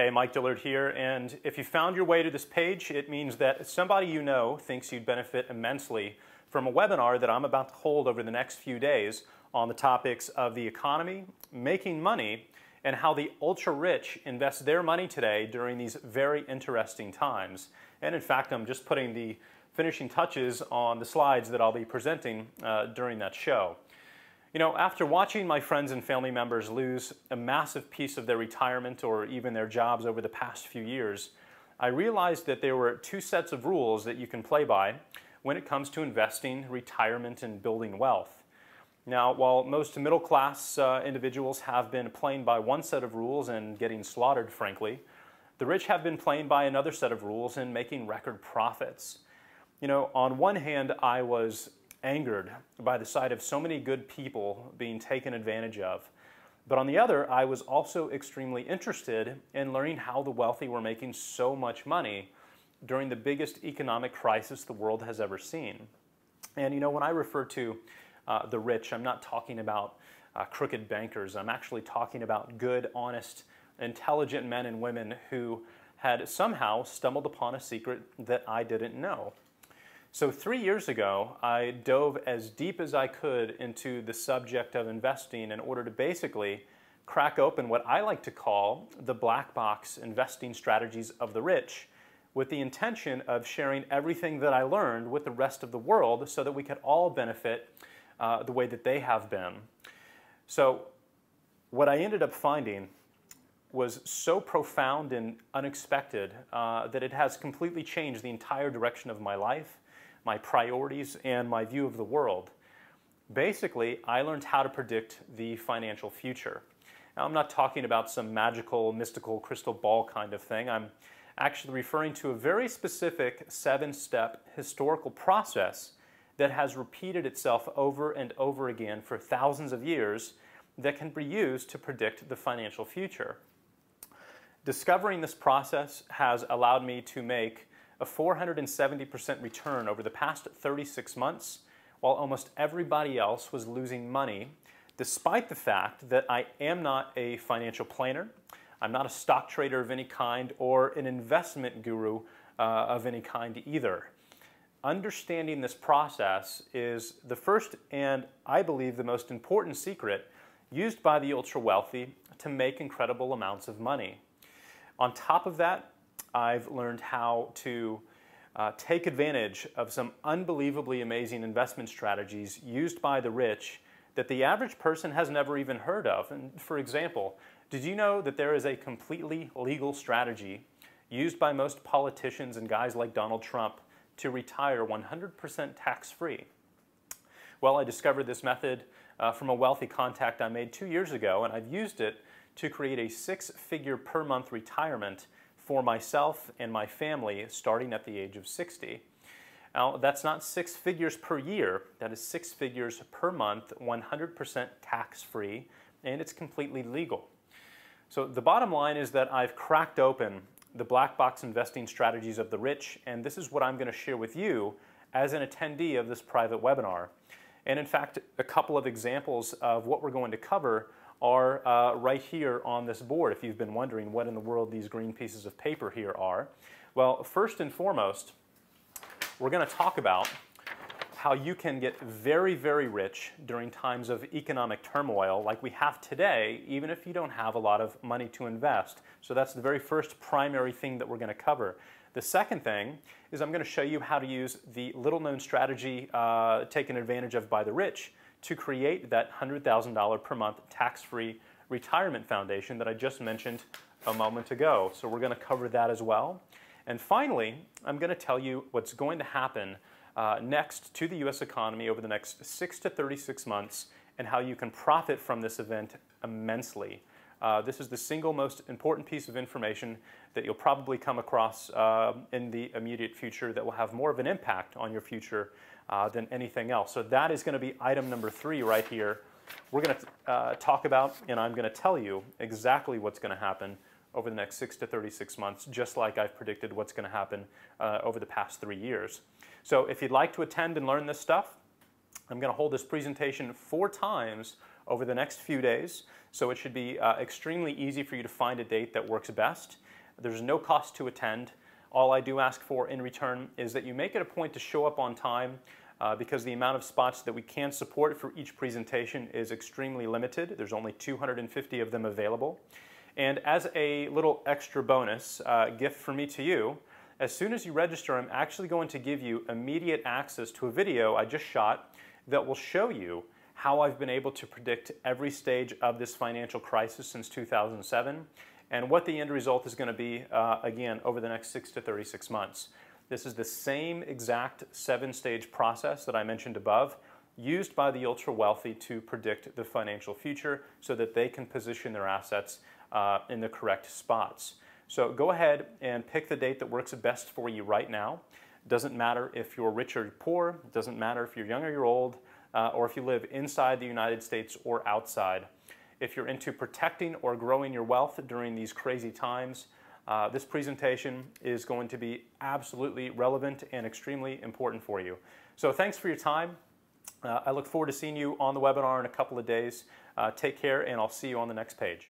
Hey, Mike Dillard here, and if you found your way to this page, it means that somebody you know thinks you'd benefit immensely from a webinar that I'm about to hold over the next few days on the topics of the economy, making money, and how the ultra-rich invest their money today during these very interesting times. And in fact, I'm just putting the finishing touches on the slides that I'll be presenting during that show. You know, after watching my friends and family members lose a massive piece of their retirement or even their jobs over the past few years, I realized that there were two sets of rules that you can play by when it comes to investing, retirement, and building wealth. Now, while most middle-class individuals have been playing by one set of rules and getting slaughtered, frankly, the rich have been playing by another set of rules and making record profits. You know, on one hand, I was angered by the sight of so many good people being taken advantage of. But on the other, I was also extremely interested in learning how the wealthy were making so much money during the biggest economic crisis the world has ever seen. And you know, when I refer to the rich, I'm not talking about crooked bankers. I'm actually talking about good, honest, intelligent men and women who had somehow stumbled upon a secret that I didn't know. So 3 years ago, I dove as deep as I could into the subject of investing in order to basically crack open what I like to call the black box investing strategies of the rich, with the intention of sharing everything that I learned with the rest of the world so that we could all benefit the way that they have been. So what I ended up finding was so profound and unexpected that it has completely changed the entire direction of my life, my priorities, and my view of the world. Basically, I learned how to predict the financial future. Now, I'm not talking about some magical, mystical crystal ball kind of thing. I'm actually referring to a very specific 7-step historical process that has repeated itself over and over again for thousands of years that can be used to predict the financial future. Discovering this process has allowed me to make a 470% return over the past 36 months, while almost everybody else was losing money, despite the fact that I am not a financial planner, I'm not a stock trader of any kind, or an investment guru of any kind either. Understanding this process is the first and, I believe, the most important secret used by the ultra-wealthy to make incredible amounts of money. On top of that, I've learned how to take advantage of some unbelievably amazing investment strategies used by the rich that the average person has never even heard of. And for example, did you know that there is a completely legal strategy used by most politicians and guys like Donald Trump to retire 100% tax-free? Well, I discovered this method from a wealthy contact I made 2 years ago, and I've used it to create a 6-figure per month retirement for myself and my family starting at the age of 60. Now, that's not 6 figures per year, that is 6 figures per month, 100% tax-free, and it's completely legal. So the bottom line is that I've cracked open the black box investing strategies of the rich, and this is what I'm going to share with you as an attendee of this private webinar. And in fact, a couple of examples of what we're going to cover are right here on this board, if you've been wondering what in the world these green pieces of paper here are. Well, first and foremost, we're going to talk about how you can get very, very rich during times of economic turmoil like we have today, even if you don't have a lot of money to invest. So that's the very first primary thing that we're going to cover. The second thing is I'm going to show you how to use the little-known strategy taken advantage of by the rich to create that $100,000 per month tax-free retirement foundation that I just mentioned a moment ago. So we're going to cover that as well. And finally, I'm going to tell you what's going to happen next to the U.S. economy over the next 6 to 36 months and how you can profit from this event immensely. This is the single most important piece of information that you'll probably come across in the immediate future that will have more of an impact on your future than anything else. So that is going to be item number 3 right here. We're going to talk about, and I'm going to tell you exactly what's going to happen over the next 6 to 36 months, just like I've predicted what's going to happen over the past 3 years. So if you'd like to attend and learn this stuff, I'm going to hold this presentation 4 times over the next few days. So it should be extremely easy for you to find a date that works best. There's no cost to attend. All I do ask for in return is that you make it a point to show up on time because the amount of spots that we can support for each presentation is extremely limited. There's only 250 of them available. And as a little extra bonus gift from me to you, as soon as you register, I'm actually going to give you immediate access to a video I just shot that will show you how I've been able to predict every stage of this financial crisis since 2007 and what the end result is going to be, again, over the next 6 to 36 months. This is the same exact 7-stage process that I mentioned above, used by the ultra-wealthy to predict the financial future so that they can position their assets in the correct spots. So go ahead and pick the date that works best for you right now. Doesn't matter if you're rich or poor, doesn't matter if you're young or you're old, or if you live inside the United States or outside. If you're into protecting or growing your wealth during these crazy times, this presentation is going to be absolutely relevant and extremely important for you. So thanks for your time. I look forward to seeing you on the webinar in a couple of days. Take care, and I'll see you on the next page.